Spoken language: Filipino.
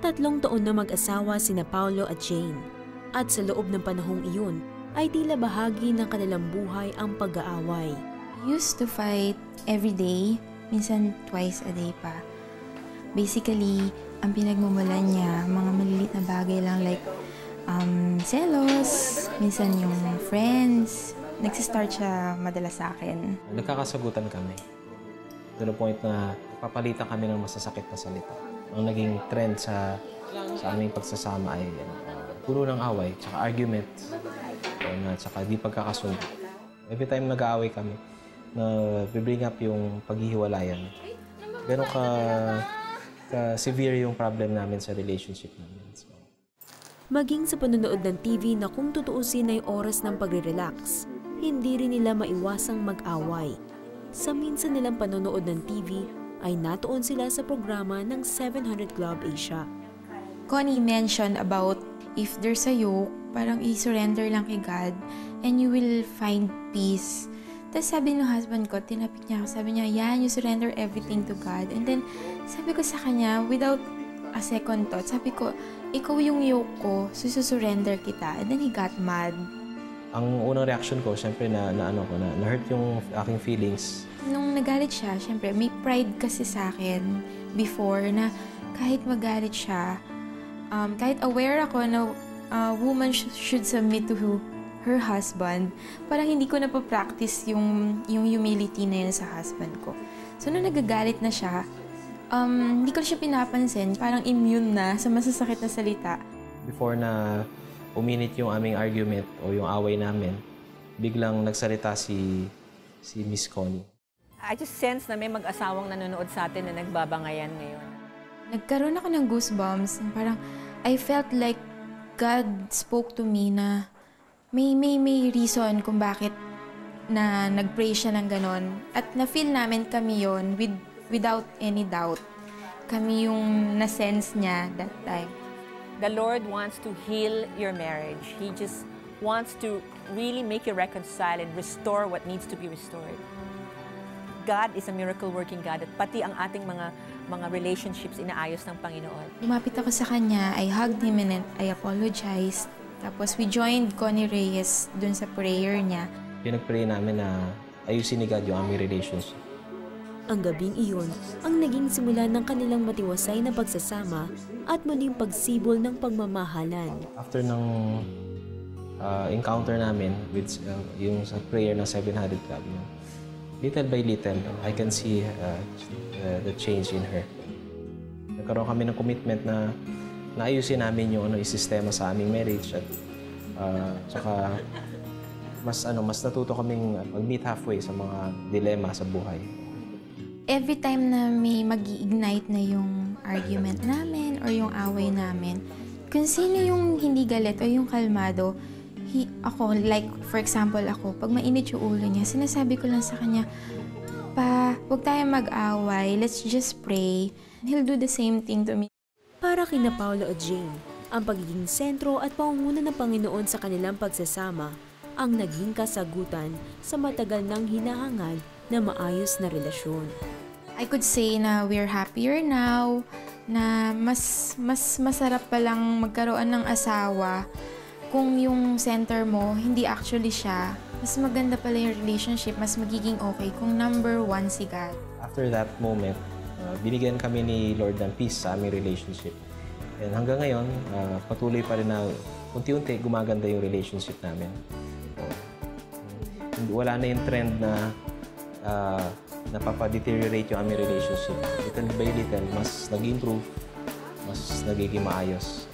3 taon na mag-asawa sina Paolo at Jane. At sa loob ng panahong iyon, ay tila bahagi ng kanilang buhay ang pag-aaway. We used to fight every day, minsan twice a day pa. Basically, ang pinagmumulan niya, mga maliliit na bagay lang like selos, minsan yung friends. Nagsistart siya madalas sa akin. Nagkakasagutan kami. To the point na papalitan kami ng masasakit na salita. Ang naging trend sa aming pagsasama ay puro ng away, tsaka argument, tsaka di pagkakasundo. Every time nag-aaway kami, bring up yung paghihiwalayan. Gano'n ka-severe yung problem namin sa relationship namin. So, maging sa panonood ng TV na kung tutuusin ay oras ng pagre-relax, hindi rin nila maiwasang mag-away. Sa minsan nilang panonood ng TV, ay natuon sila sa programa ng 700 Club Asia. Connie mentioned about if there's a yoke, parang i-surrender lang kay God and you will find peace. Tapos sabi ng husband ko, tinapik niya ako, sabi niya, yan, you surrender everything to God. And then, sabi ko sa kanya, without a second thought, sabi ko, ikaw yung yoke ko, susurrender kita. And then he got mad. Ang unang reaction ko, syempre na-hurt yung aking feelings. Nung nagalit siya, syempre, may pride kasi sa akin before na kahit magalit siya, kahit aware ako na a woman should submit to her husband, parang hindi ko napapractice yung humility na yun sa husband ko. So, nung nagagalit na siya, hindi ko siya pinapansin, parang immune na sa masasakit na salita. Before na uminit yung aming argument o yung away namin, biglang nagsalita si Miss Connie. I just sense na may mag-asawang nanonood sa atin na nagbabangayan ngayon. Nagkaroon ako ng goosebumps. Parang I felt like God spoke to me na may reason kung bakit na nag-pray siya ng ganon. At na-feel namin kami yon without any doubt. Kami yung na-sense niya that time. The Lord wants to heal your marriage. He just wants to really make you reconcile and restore what needs to be restored. God is a miracle-working God at pati ang ating mga relationships inaayos ng Panginoon. Lumapit ako sa kanya, I hugged him and I apologized. Tapos we joined Connie Reyes dun sa prayer niya. Pinag-pray namin na ayusin ni God yung aming relationship. Ang gabing iyon ang naging simula ng kanilang matiwasay na pagsasama at muling pagsibol ng pagmamahalan. After ng encounter namin with yung sa prayer ng 700 Club, little by little, I can see the change in her. Nagkaroon kami ng commitment na naayusin namin yung isistema sa aming marriage at saka mas natuto kaming mag-meet halfway sa mga dilema sa buhay. Every time na may mag-i-ignite na yung argument namin or yung away namin, kung sino yung hindi galit o yung kalmado, ako, like for example ako, pag mainit yung ulo niya, sinasabi ko lang sa kanya, Pa, huwag tayong mag-away, let's just pray. He'll do the same thing to me. Para kina Paolo at Jane, ang pagiging sentro at pangunguna ng Panginoon sa kanilang pagsasama ang naging kasagutan sa matagal nang hinahangad na maayos na relasyon. I could say na we're happier now, na mas masarap palang magkaroon ng asawa kung yung center mo, hindi actually siya. Mas maganda pala yung relationship, mas magiging okay kung number one si God. After that moment, binigyan kami ni Lord ng peace sa aming relationship. And hanggang ngayon, patuloy pa rin na unti-unti gumaganda yung relationship namin. Wala na yung trend na napapa-deteriorate yung aming relationship. Little by little, mas nag-improve, mas nagiging maayos.